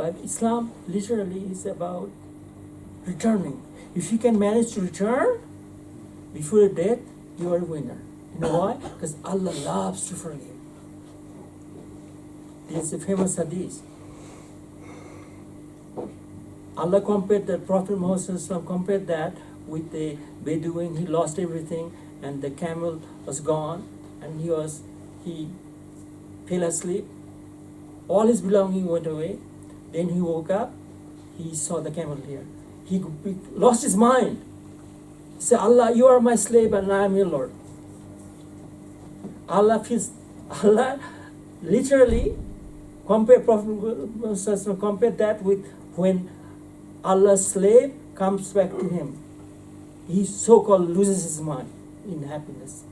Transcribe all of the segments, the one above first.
But Islam literally is about returning. If you can manage to return before your death, you are a winner. You know why? Because Allah loves to forgive. This is a famous hadith. Allah compared the Prophet Muhammad compared that with the Bedouin. He lost everything, and the camel was gone, and he fell asleep. All his belongings went away. Then he woke up. He saw the camel here. He lost his mind. He said, Allah, you are my slave and I am your Lord. Allah literally compared that with when Allah's slave comes back to him. He so-called loses his mind in happiness.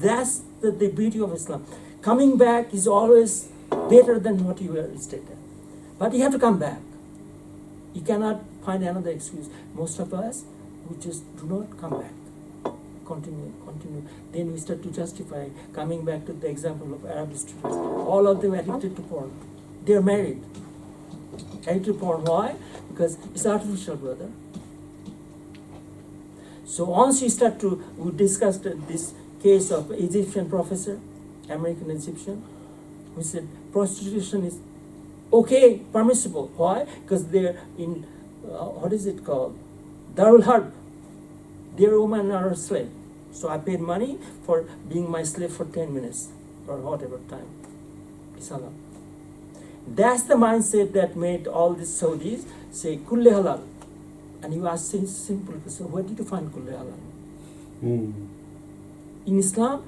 That's the beauty of Islam. Coming back is always better than what you were stated. But you have to come back. You cannot find another excuse. Most of us, we just do not come back. Continue. Then we start to justify coming back to the example of Arab students. All of them addicted to porn. They're married. Addicted to porn. Why? Because it's artificial, brother. So once we discussed this case of Egyptian professor, American Egyptian, who said prostitution is okay, permissible. Why? Because they're in, what is it called? Darul Harb. Their women are a slave. So I paid money for being my slave for 10 minutes or whatever time. It's halal. That's the mindset that made all these Saudis say kulle halal. And you ask simple, so where did you find kulle halal? In Islam,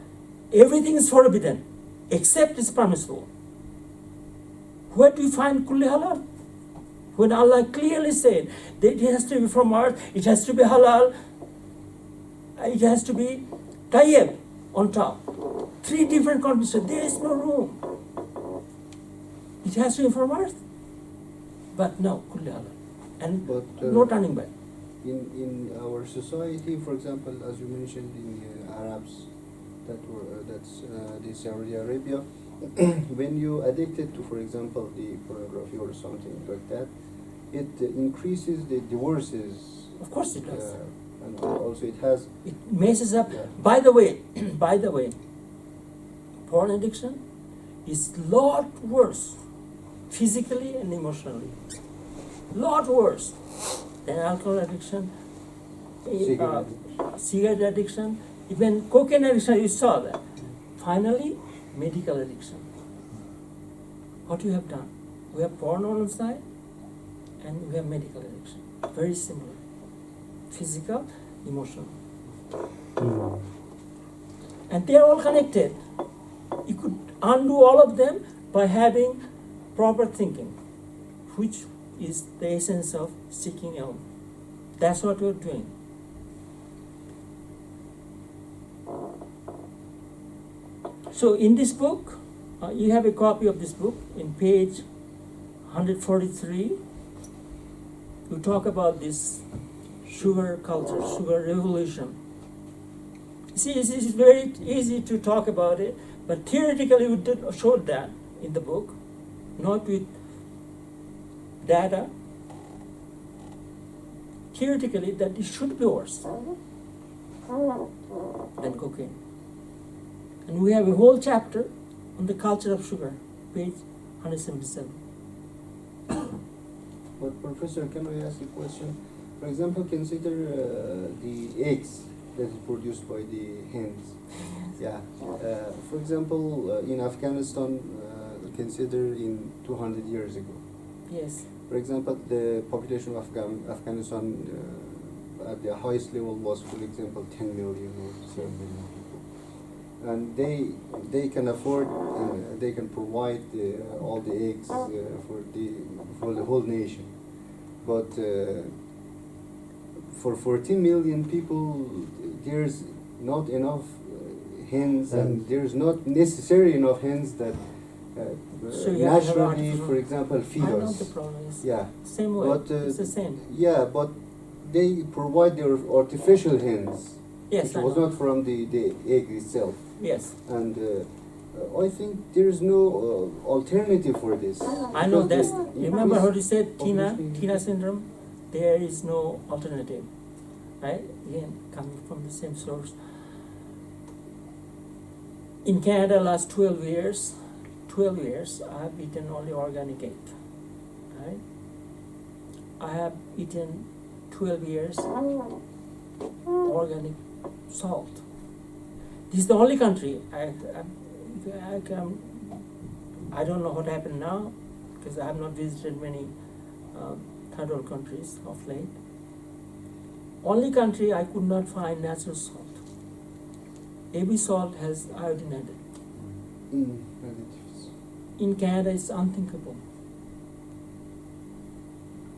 everything is forbidden except it's permissible. Where do you find kulle halal? When Allah clearly said that it has to be from earth, it has to be halal, it has to be tayyib on top. 3 different conditions. There is no room. It has to be from earth. But no, kulli halal. And no turning back. In our society, for example, as you mentioned in Arabs, that's the Saudi Arabia, when you addicted to, for example, the pornography or something like that, it increases the divorces. Of course it does. And also it messes up. Yeah. By the way, porn addiction is lot worse physically and emotionally. Lot worse than alcohol addiction, cigarette addiction, even cocaine addiction. You saw that. Finally, medical addiction. What you have done? We have porn on one side, and we have medical addiction. Very similar. Physical, emotional. And they are all connected. You could undo all of them by having proper thinking, which is the essence of seeking ilm. That's what we're doing. So in this book, you have a copy of this book. In page 143, we talk about this sugar culture, sugar revolution. See, it's very easy to talk about it, but theoretically we did show that in the book, not with data. Theoretically, that it should be worse than cocaine. And we have a whole chapter on the culture of sugar, page 177. But Professor, can I ask a question? For example, consider the eggs that is produced by the hens. Yeah. For example, in Afghanistan, consider in 200 years ago. Yes. For example, the population of Afghanistan at the highest level was, for example, 10 million or 7 million people. And they can afford, they can provide all the eggs for the whole nation. But for 14 million people, there's not enough hens, and there's not necessarily enough hens that So naturally, for example, feed I know us. the problem is Yeah. same way. But, it's the same. Yeah, but they provide their artificial hens. Yes, It I was know. not from the egg itself. Yes. And I think there is no alternative for this. I know Because that's, the remember how you increase said population- Tina syndrome? There is no alternative, right? Again, coming from the same source. In Canada, last 12 years, I have eaten only organic egg, right? I have eaten 12 years organic salt. This is the only country I don't know what happened now, because I have not visited many third world countries of late. Only country I could not find natural salt. AB salt has iodine added. relatives. In Canada, it's unthinkable.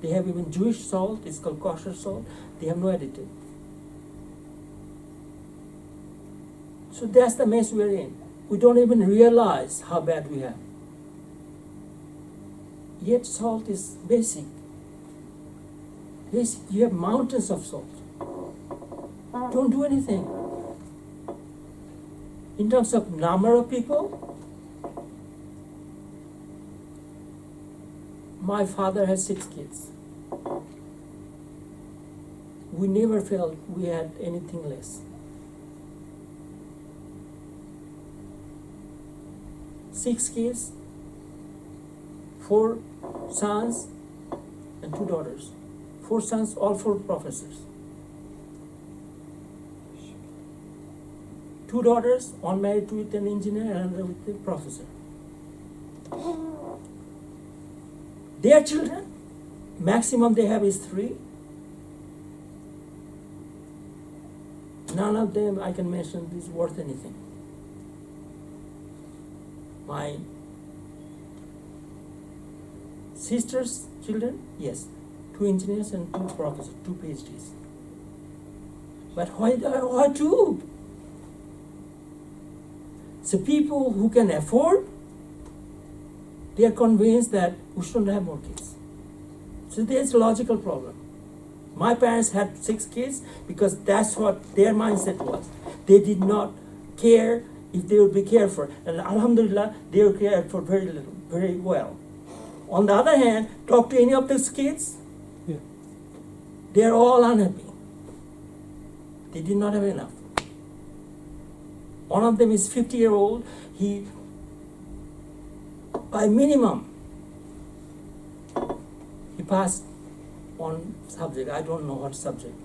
They have even Jewish salt, it's called kosher salt, they have no additive. So that's the mess we're in. We don't even realize how bad we have. Yet salt is basic. Basic, you have mountains of salt. Don't do anything. In terms of number of people, my father has 6 kids. We never felt we had anything less. 6 kids, 4 sons and 2 daughters. 4 sons, all 4 professors. 2 daughters, one married with an engineer and another with a professor. Their children, maximum they have is 3. None of them I can mention is worth anything. My sister's children, yes, 2 engineers and 2 professors, 2 PhDs. But why 2? So people who can afford, they are convinced that we shouldn't have more kids. So there's a logical problem. My parents had 6 kids because that's what their mindset was. They did not care if they would be cared for. And alhamdulillah, they were cared for very little, very well. On the other hand, talk to any of those kids, they're all unhappy. They did not have enough. One of them is 50-year-old. He, by minimum, he passed on subject. I don't know what subject.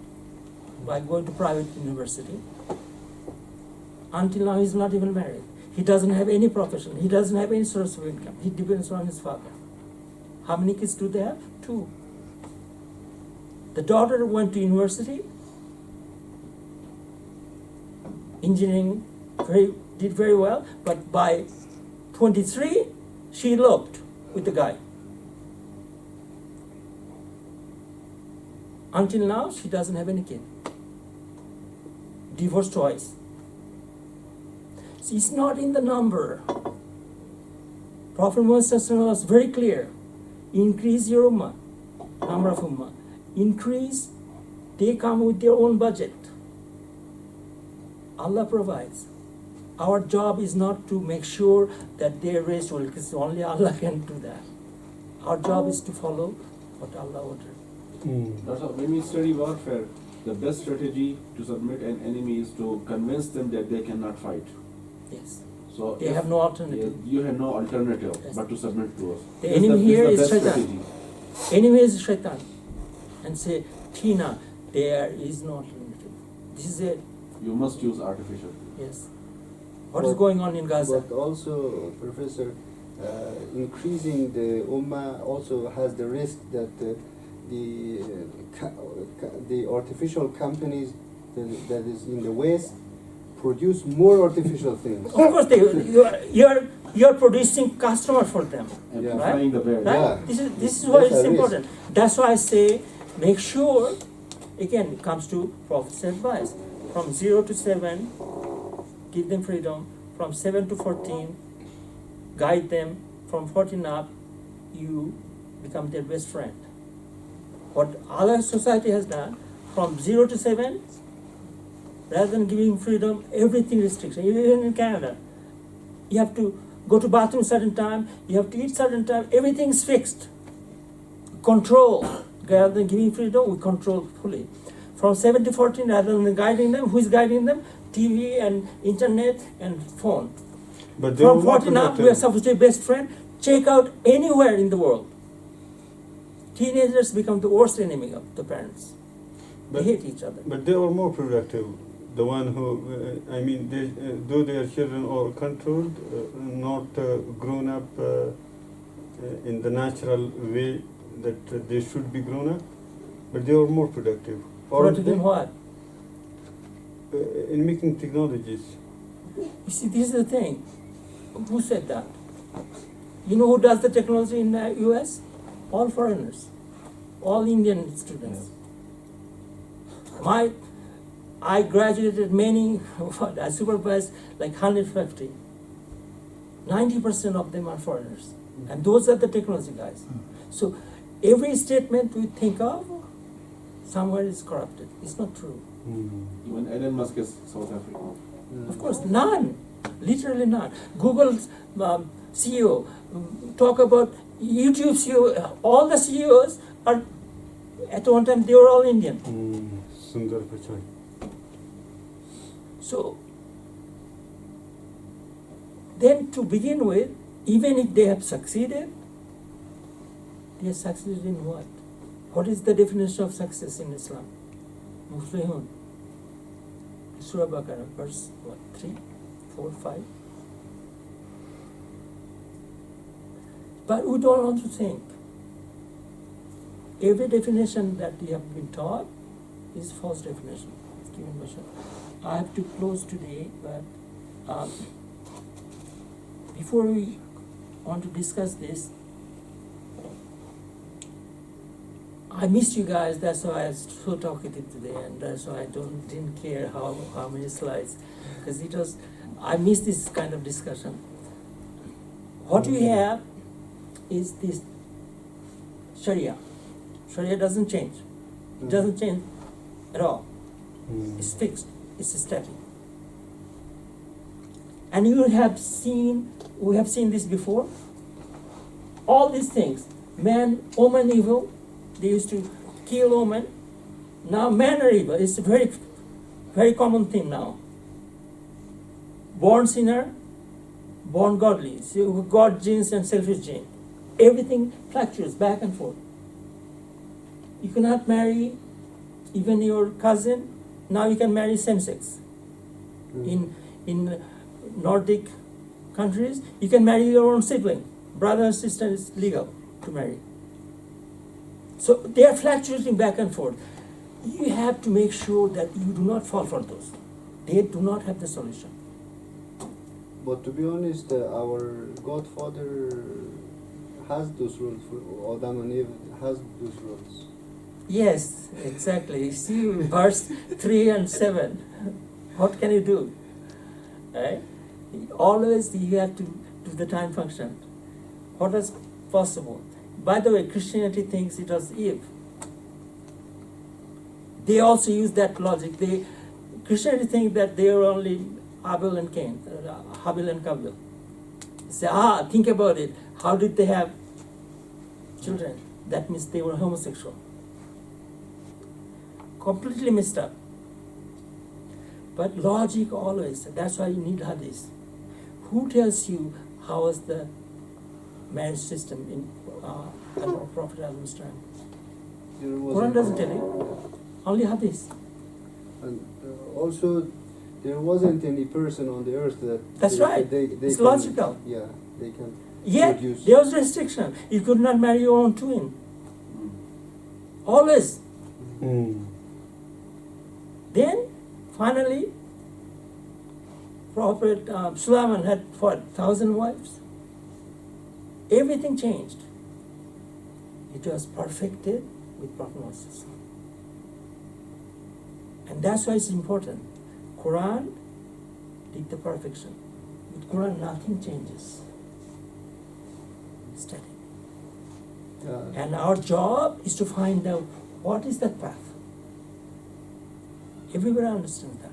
By going to private university. Until now, he's not even married. He doesn't have any profession. He doesn't have any source of income. He depends on his father. How many kids do they have? 2. The daughter went to university, engineering, did very well, but by 23, she eloped with the guy. Until now, she doesn't have any kid. Divorced twice. See, it's not in the number. Prophet Muhammad was very clear. Increase your ummah, number of ummah. Increase, they come with their own budget. Allah provides. Our job is not to make sure that they raise well, because only Allah can do that. Our job is to follow what Allah ordered. That's why when we study warfare, the best strategy to submit an enemy is to convince them that they cannot fight. Yes. So They have no alternative. You have no alternative Yes. but to submit to us. The This enemy this here is best shaitan. strategy. Enemy is shaitan. And say, Tina, there is no alternative. This is it. You must use artificial. Yes. What is going on in Gaza? But also, Professor, increasing the ummah also has the risk that the artificial companies that is in the West produce more artificial things. Of course, you're producing customer for them. And Yeah. flying the bear. Right? Yeah. This is why That's it's a risk. important. That's why I say, make sure, again, it comes to Prophet's advice. From 0 to 7, give them freedom. From 7 to 14, guide them. From 14 up, you become their best friend. What other society has done, from 0 to 7, rather than giving freedom, everything restriction. Even in Canada, You have to go to bathroom certain time, you have to eat certain time, everything's fixed. Control, rather than giving freedom, we control fully. From 7 to 14, rather than guiding them, who is guiding them? TV and internet and phone. But they From were more 14 up, we are productive. supposed to be best friend. Check out anywhere in the world. Teenagers become the worst enemy of the parents. They But- hate each other. But they were more productive. The one who, they, though their children are controlled, not grown up in the natural way that they should be grown up, but they were more productive. Productive they, in what? in making technologies. You see, this is the thing. Who said that? You know who does the technology in the US? All foreigners, all Indian students. I graduated many, I supervised like 150. 90% of them are foreigners. And those are the technology guys. So every statement we think of, somewhere is corrupted. It's not true. Even Elon Musk is South African. Of course, none. Literally none. Google's CEO, talk about YouTube CEO, all the CEOs are, at one time, they were all Indian. Sundar Pichai. So, then to begin with, even if they have succeeded, they have succeeded in what? What is the definition of success in Islam? Muflihun. Surah Baqarah, verse what, 3, 4, 5? But we don't want to think. Every definition that we have been taught is false definition. It's given by Sharia. I have to close today, but before we want to discuss this, I missed you guys. That's why I was so talkative today, and that's why I didn't care how many slides, because it was, I missed this kind of discussion. What we have is this Sharia. Sharia doesn't change. It doesn't change at all. It's fixed. It's static. And we have seen this before. All these things, man, woman, evil. They used to kill woman. Now men are evil. It's a very, very common thing now. Born sinner, born godly. So God genes and selfish gene. Everything fluctuates back and forth. You cannot marry even your cousin. Now you can marry same sex. In Nordic countries, you can marry your own sibling. Brother and sister is legal to marry. So they are fluctuating back and forth. You have to make sure that you do not fall for those. They do not have the solution. But to be honest, our Godfather has those rules. For Adam and Eve has those rules. Yes, exactly. See verse 3 and 7. What can you do? Right? Always you have to do the time function. What is possible? By the way, Christianity thinks it was Eve. They also use that logic. Christianity thinks that they are only Abel and Cain, Habil and Kabil. Say, think about it. How did they have children? That means they were homosexual. Completely messed up. But logic always, that's why you need hadith. Who tells you how was the marriage system in Prophet Adam's time? Quran doesn't tell you. Only hadith. And also, there wasn't any person on the earth that. That's right. It's logical. Yeah, they can. Yet, produce. there was restriction. You could not marry your own twin. Always. Then, finally, Prophet Sulaiman had, 1,000 wives? Everything changed. It was perfected with Prophet Moses. And that's why it's important. Quran did the perfection. With Quran, nothing changes. Static. And our job is to find out what is that path. Everybody understands that.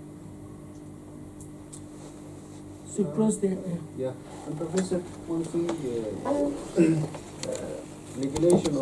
to close there. Yeah, and Professor, one thing, regulation